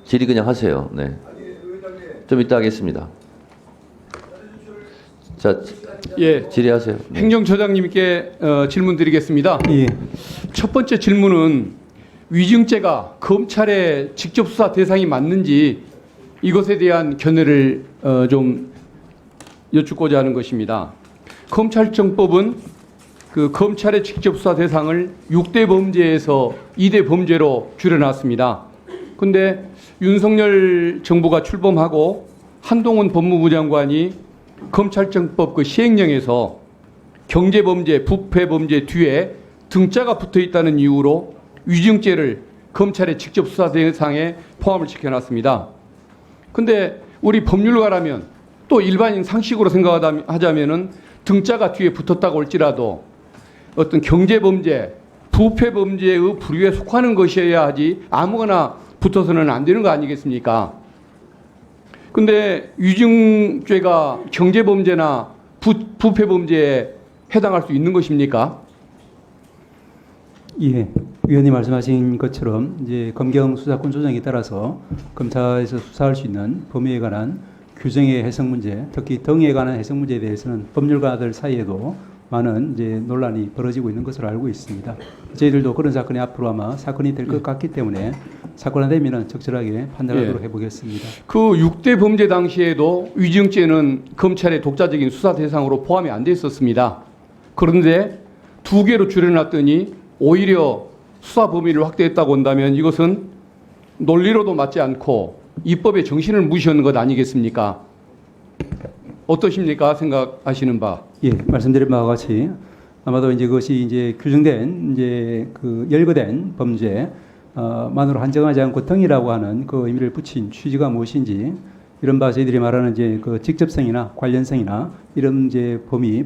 질의 그냥 하세요. 네. 좀 이따 하겠습니다. 자, 예, 질의하세요. 네. 행정처장님께 질문 드리겠습니다. 예. 첫 번째 질문은 위증죄가 검찰의 직접 수사 대상이 맞는지 이것에 대한 견해를 좀 여쭙고자 하는 것입니다. 검찰청법은 그 검찰의 직접 수사 대상을 6대 범죄에서 2대 범죄로 줄여놨습니다. 그런데 윤석열 정부가 출범하고 한동훈 법무부 장관이 검찰청법 그 시행령에서 경제범죄, 부패범죄 뒤에 등자가 붙어 있다는 이유로 위증죄를 검찰의 직접 수사 대상에 포함을 시켜놨습니다. 그런데 우리 법률가라면 또 일반인 상식으로 생각하자면은 등자가 뒤에 붙었다고 할지라도 어떤 경제범죄, 부패범죄의 부류에 속하는 것이어야 하지 아무거나 붙어서는 안 되는 거 아니겠습니까? 근데 위증죄가 경제범죄나 부패범죄에 해당할 수 있는 것입니까? 예. 위원님 말씀하신 것처럼 이제 검경 수사권 조정에 따라서 검찰에서 수사할 수 있는 범위에 관한 규정의 해석 문제, 특히 등에 관한 해석 문제에 대해서는 법률가들 사이에도 많은 이제 논란이 벌어지고 있는 것으로 알고 있습니다. 저희들도 그런 사건이 앞으로 아마 사건이 될 것 같기 때문에 사건화되면은 적절하게 판단하도록 해보겠습니다. 그 6대 범죄 당시에도 위증죄는 검찰의 독자적인 수사 대상으로 포함이 안 돼 있었습니다. 그런데 2개로 줄여놨더니 오히려 수사 범위를 확대했다고 한다면 이것은 논리로도 맞지 않고 입법의 정신을 무시하는 것 아니겠습니까? 어떠십니까? 생각하시는 바? 예, 말씀드린 바와 같이 아마도 이제 그것이 이제 규정된 이제 그 열거된 범죄 만으로 한정하지 않고 등이라고 하는 그 의미를 붙인 취지가 무엇인지 이런 바 저희들이 말하는 이제 그 직접성이나 관련성이나 이런 이제 법리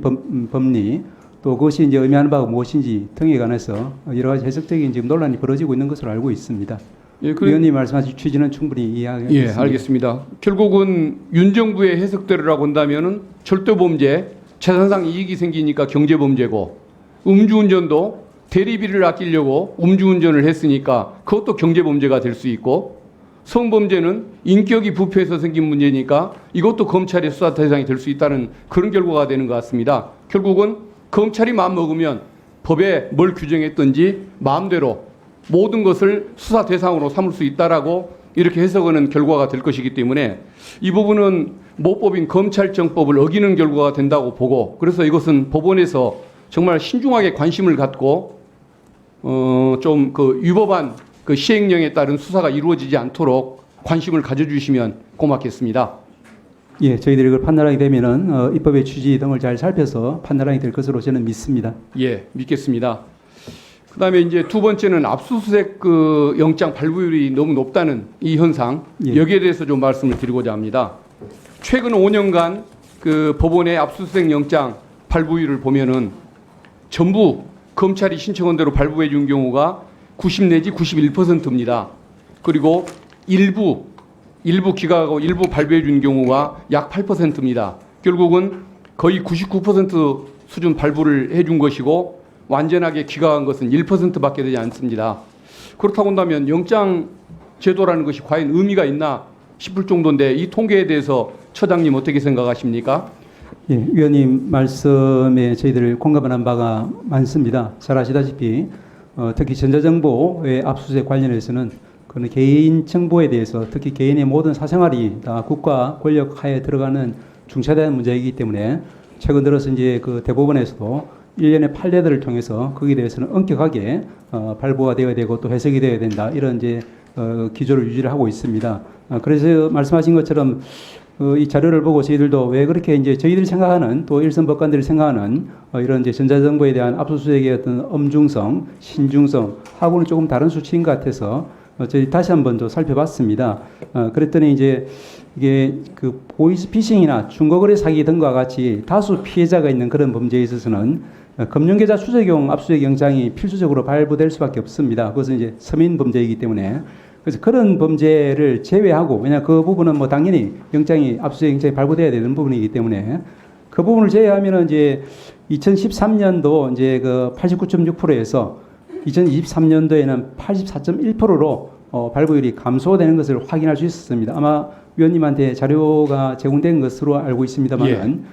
또 그것이 이제 의미하는 바가 무엇인지 등에 관해서 여러 가지 해석적인 지금 논란이 벌어지고 있는 것으로 알고 있습니다. 예, 위원님 말씀하신 취지는 충분히 이해하겠습니다. 예, 알겠습니다. 결국은 윤 정부의 해석대로라고 한다면은 절도범죄, 재산상 이익이 생기니까 경제범죄고, 음주운전도 대리비를 아끼려고 음주운전을 했으니까 그것도 경제범죄가 될 수 있고, 성범죄는 인격이 부패해서 생긴 문제니까 이것도 검찰의 수사 대상이 될 수 있다는 그런 결과가 되는 것 같습니다. 결국은 검찰이 마음먹으면 법에 뭘 규정했든지 마음대로 모든 것을 수사 대상으로 삼을 수 있다라고 이렇게 해석하는 결과가 될 것이기 때문에 이 부분은 모법인 검찰청법을 어기는 결과가 된다고 보고, 그래서 이것은 법원에서 정말 신중하게 관심을 갖고 좀 그 위법한 그 시행령에 따른 수사가 이루어지지 않도록 관심을 가져주시면 고맙겠습니다. 예, 저희들이 그걸 판단하게 되면은 입법의 취지 등을 잘 살펴서 판단하게 될 것으로 저는 믿습니다. 예, 믿겠습니다. 그다음에 이제 두 번째는 압수수색 그 영장 발부율이 너무 높다는 이 현상, 예. 여기에 대해서 좀 말씀을 드리고자 합니다. 최근 5년간 그 법원의 압수수색 영장 발부율을 보면은 전부 검찰이 신청한 대로 발부해 준 경우가 90 내지 91%입니다. 그리고 일부 기각하고 일부 발부해 준 경우가 약 8%입니다. 결국은 거의 99% 수준 발부를 해 준 것이고 완전하게 기각한 것은 1%밖에 되지 않습니다. 그렇다고 한다면 영장 제도라는 것이 과연 의미가 있나 싶을 정도인데 이 통계에 대해서 처장님 어떻게 생각하십니까? 예, 위원님 말씀에 저희들 공감하는 바가 많습니다. 잘 아시다시피 특히 전자정보의 압수수색 관련해서는 그는 개인 정보에 대해서 특히 개인의 모든 사생활이 다 국가 권력 하에 들어가는 중차대한 문제이기 때문에 최근 들어서 이제 그 대법원에서도 일련의 판례들을 통해서 거기에 대해서는 엄격하게 발부가 되어야 되고 또 해석이 되어야 된다 이런 이제 기조를 유지를 하고 있습니다. 그래서 말씀하신 것처럼 이 자료를 보고 저희들도 왜 그렇게 이제 저희들이 생각하는 또 일선 법관들이 생각하는 이런 이제 전자정보에 대한 압수수색의 어떤 엄중성, 신중성 하고는 조금 다른 수치인 것 같아서 저희 다시 한번 더 살펴봤습니다. 그랬더니 이제 이게 그 보이스피싱이나 중고거래 사기 등과 같이 다수 피해자가 있는 그런 범죄에 있어서는 금융계좌 추적용 압수수색 영장이 필수적으로 발부될 수밖에 없습니다. 그것은 이제 서민 범죄이기 때문에 그래서 그런 범죄를 제외하고 왜냐 그 부분은 뭐 당연히 압수수색 영장이 발부돼야 되는 부분이기 때문에 그 부분을 제외하면은 이제 2013년도 이제 그 89.6%에서 2023년도에는 84.1%로 발부율이 감소되는 것을 확인할 수 있었습니다. 아마 위원님한테 자료가 제공된 것으로 알고 있습니다만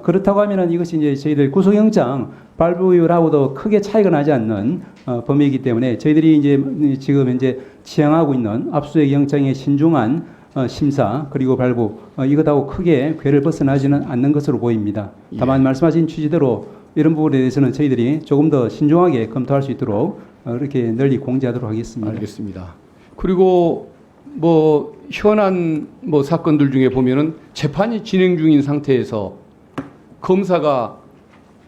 그렇다고 하면은 이것이 이제 저희들 구속영장 발부율하고도 크게 차이가 나지 않는 범위이기 때문에 저희들이 이제 지금 현재 지향하고 있는 압수수색 영장의 신중한 심사 그리고 발부 이것하고 크게 궤를 벗어나지는 않는 것으로 보입니다. 다만 말씀하신 취지대로 이런 부분에 대해서는 저희들이 조금 더 신중하게 검토할 수 있도록 이렇게 널리 공지하도록 하겠습니다. 알겠습니다. 그리고 뭐 현안 뭐 사건들 중에 보면은 재판이 진행 중인 상태에서 검사가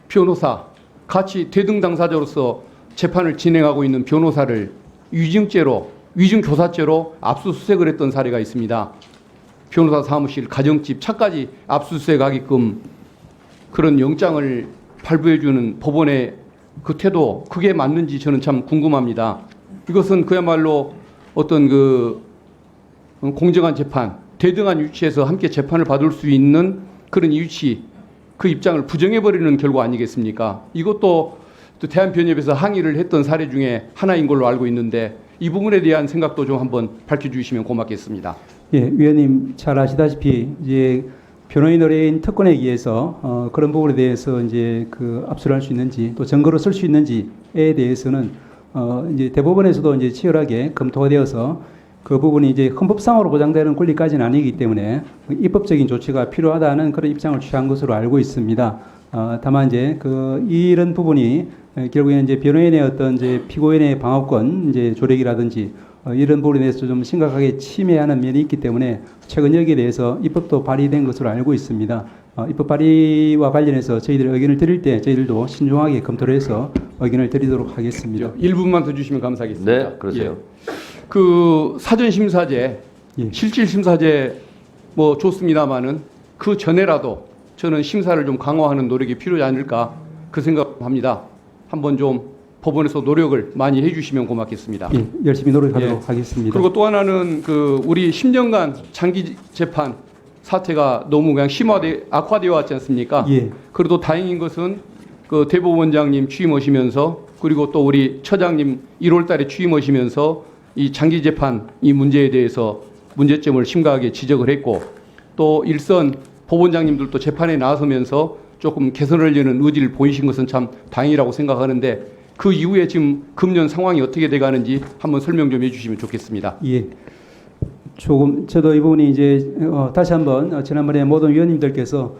변호사 같이 대등 당사자로서 재판을 진행하고 있는 변호사를 위증교사죄로 압수수색을 했던 사례가 있습니다. 변호사 사무실, 가정집, 차까지 압수수색하게끔 그런 영장을 발부해주는 법원의 그 태도, 그게 맞는지 저는 참 궁금합니다. 이것은 그야말로 어떤 그 공정한 재판, 대등한 위치에서 함께 재판을 받을 수 있는 그런 위치, 그 입장을 부정해버리는 결과 아니겠습니까? 이것도 또 대한변협에서 항의를 했던 사례 중에 하나인 걸로 알고 있는데 이 부분에 대한 생각도 좀 한번 밝혀주시면 고맙겠습니다. 예, 위원님 잘 아시다시피 이제 변호인 의뢰인 특권에 의해서 그런 부분에 대해서 이제 그 압수를 할 수 있는지 또 증거로 쓸 수 있는지에 대해서는 이제 대법원에서도 이제 치열하게 검토가 되어서 그 부분이 이제 헌법상으로 보장되는 권리까지는 아니기 때문에 입법적인 조치가 필요하다는 그런 입장을 취한 것으로 알고 있습니다. 다만 이제 이런 부분이 결국에 이제 변호인의 어떤 이제 피고인의 방어권 이제 조력이라든지 이런 부분에 대해서 좀 심각하게 침해하는 면이 있기 때문에 최근 여기에 대해서 입법도 발의된 것으로 알고 있습니다. 입법 발의와 관련해서 저희들이 의견을 드릴 때 저희들도 신중하게 검토를 해서 의견을 드리도록 하겠습니다. 1분만 더 주시면 감사하겠습니다. 네, 그러세요. 예. 그 사전심사제, 예. 실질심사제 뭐 좋습니다마는 그 전에라도 저는 심사를 좀 강화하는 노력이 필요하지 않을까 그 생각합니다. 한번 좀 법원에서 노력을 많이 해주시면 고맙겠습니다. 예, 열심히 노력하도록 하겠습니다. 그리고 또 하나는 그 우리 10년간 장기 재판 사태가 너무 그냥 악화되어 왔지 않습니까? 예. 그래도 다행인 것은 그 대법원장님 취임하시면서 그리고 또 우리 처장님 1월달에 취임하시면서 이 장기 재판 이 문제에 대해서 문제점을 심각하게 지적을 했고 또 일선 법원장님들도 재판에 나서면서 조금 개선하려는 의지를 보이신 것은 참 다행이라고 생각하는데 그 이후에 지금 금년 상황이 어떻게 돼가는지 한번 설명 좀 해주시면 좋겠습니다. 예. 조금 저도 이 부분이 이제 다시 한번 지난번에 모든 위원님들께서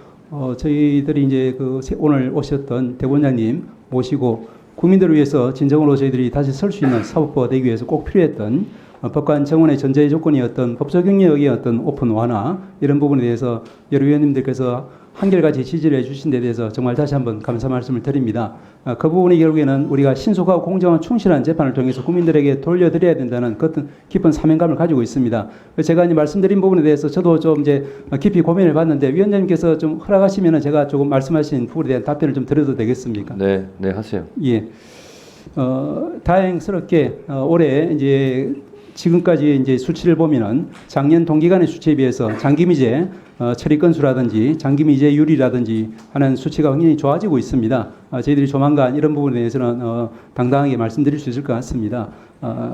저희들이 이제 오늘 오셨던 대법원장님 모시고 국민들을 위해서 진정으로 저희들이 다시 설 수 있는 사법부가 되기 위해서 꼭 필요했던 법관 정원의 전제의 조건이었던 법적 경력의 어떤 오픈 완화 이런 부분에 대해서 여러 위원님들께서 한결같이 지지를 해주신 데 대해서 정말 다시 한번 감사 말씀을 드립니다. 그 부분이 결국에는 우리가 신속하고 공정한 충실한 재판을 통해서 국민들에게 돌려드려야 된다는 그 어떤 깊은 사명감을 가지고 있습니다. 제가 이제 말씀드린 부분에 대해서 저도 좀 이제 깊이 고민을 봤는데 위원장님께서 좀 허락하시면은 제가 조금 말씀하신 부분에 대한 답변을 좀 드려도 되겠습니까? 네, 네, 하세요. 예. 다행스럽게 올해 이제 지금까지 이제 수치를 보면은 작년 동기간의 수치에 비해서 장기미제 처리 건수라든지 장기미제율이라든지 하는 수치가 굉장히 좋아지고 있습니다. 저희들이 조만간 이런 부분에 대해서는 당당하게 말씀드릴 수 있을 것 같습니다.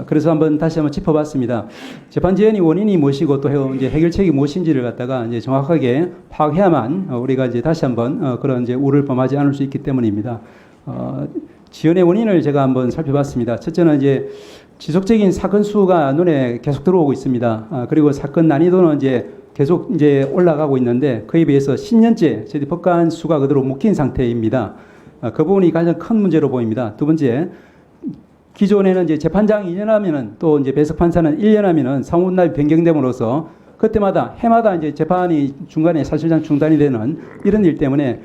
그래서 다시 한번 짚어봤습니다. 재판 지연이 원인이 무엇이고 또 이제 해결책이 무엇인지를 갖다가 이제 정확하게 파악해야만 우리가 이제 다시 한번 그런 이제 우를 범하지 않을 수 있기 때문입니다. 지연의 원인을 제가 한번 살펴봤습니다. 첫째는 이제 지속적인 사건 수가 눈에 계속 들어오고 있습니다. 그리고 사건 난이도는 이제 계속 이제 올라가고 있는데 그에 비해서 10년째 저희 법관 수가 그대로 묶인 상태입니다. 그 부분이 가장 큰 문제로 보입니다. 두 번째, 기존에는 이제 재판장 2년 하면은 또 이제 배석 판사는 1년 하면은 상호납이 변경됨으로써 그때마다 해마다 이제 재판이 중간에 사실상 중단이 되는 이런 일 때문에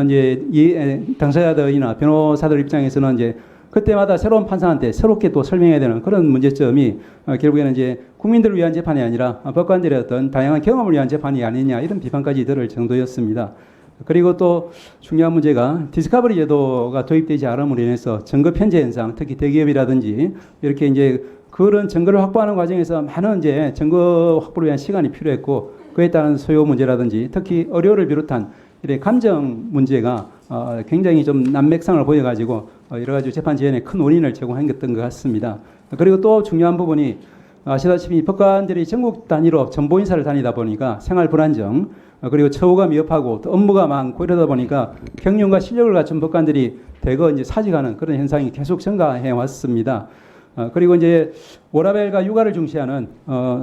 이제 당사자들이나 변호사들 입장에서는 이제 그때마다 새로운 판사한테 새롭게 또 설명해야 되는 그런 문제점이 결국에는 이제 국민들을 위한 재판이 아니라 법관들의 어떤 다양한 경험을 위한 재판이 아니냐 이런 비판까지 들을 정도였습니다. 그리고 또 중요한 문제가 디스커버리 제도가 도입되지 않음으로 인해서 증거 편제 현상, 특히 대기업이라든지 이렇게 이제 그런 증거를 확보하는 과정에서 많은 이제 증거 확보를 위한 시간이 필요했고 그에 따른 소요 문제라든지 특히 의료를 비롯한 이런 감정 문제가 굉장히 좀 난맥상을 보여가지고 여러 가지 재판 지연에 큰 원인을 제공했던 것 같습니다. 그리고 또 중요한 부분이 아시다시피 법관들이 전국 단위로 전보 인사를 다니다 보니까 생활 불안정 그리고 처우가 미흡하고 또 업무가 많고 이러다 보니까 경륜과 실력을 갖춘 법관들이 대거 이제 사직하는 그런 현상이 계속 증가해 왔습니다. 그리고 이제 워라밸과 육아를 중시하는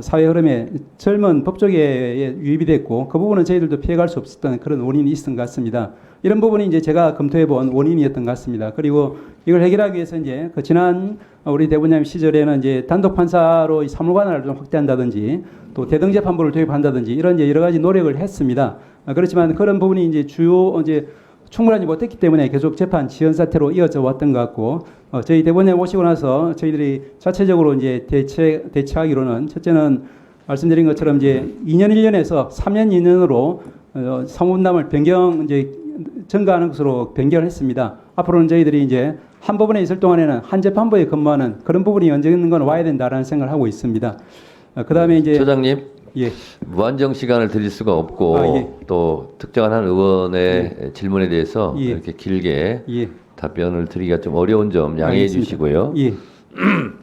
사회 흐름에 젊은 법조계에 유입이 됐고 그 부분은 저희들도 피해갈 수 없었던 그런 원인이 있었던 것 같습니다. 이런 부분이 이제 제가 검토해 본 원인이었던 것 같습니다. 그리고 이걸 해결하기 위해서 이제 그 지난 우리 대법원장님 시절에는 이제 단독 판사로 이 사무관을 좀 확대한다든지 또 대등 재판부를 도입한다든지 이런 이제 여러 가지 노력을 했습니다. 그렇지만 그런 부분이 이제 주요 이제 충분하지 못했기 때문에 계속 재판 지연 사태로 이어져 왔던 것 같고 저희 대법원에 오시고 나서 저희들이 자체적으로 이제 대처하기로는 첫째는 말씀드린 것처럼 이제 2년 1년에서 3년 2년으로 사무분담을 증가하는 것으로 변경을 했습니다. 앞으로는 저희들이 이제 한 법원에 있을 동안에는 한 재판부에 근무하는 그런 부분이 언젠가는 와야 된다라는 생각을 하고 있습니다. 그다음에 이제 처장님. 예. 무한정 시간을 드릴 수가 없고 예. 또 특정한 한 의원의 질문에 대해서 예. 이렇게 길게 예. 답변을 드리기가 좀 어려운 점 양해해 알겠습니다. 주시고요. 예.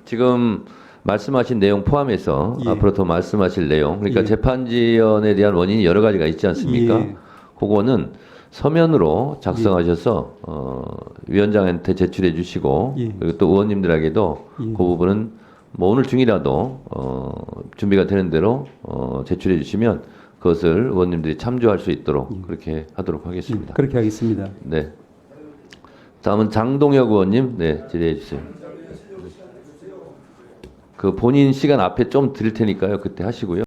지금 말씀하신 내용 포함해서 예. 앞으로 더 말씀하실 내용, 그러니까 예. 재판 지연에 대한 원인이 여러 가지가 있지 않습니까? 예. 그거는 서면으로 작성하셔서 위원장한테 제출해 주시고 예. 그리고 또 의원님들에게도 예. 그 부분은 뭐 오늘 중이라도 준비가 되는 대로 제출해 주시면 그것을 의원님들이 참조할 수 있도록 그렇게 하도록 하겠습니다. 그렇게 하겠습니다. 네. 다음은 장동혁 의원님, 네, 질의해 주세요. 그 본인 시간 앞에 좀 드릴 테니까요, 그때 하시고요.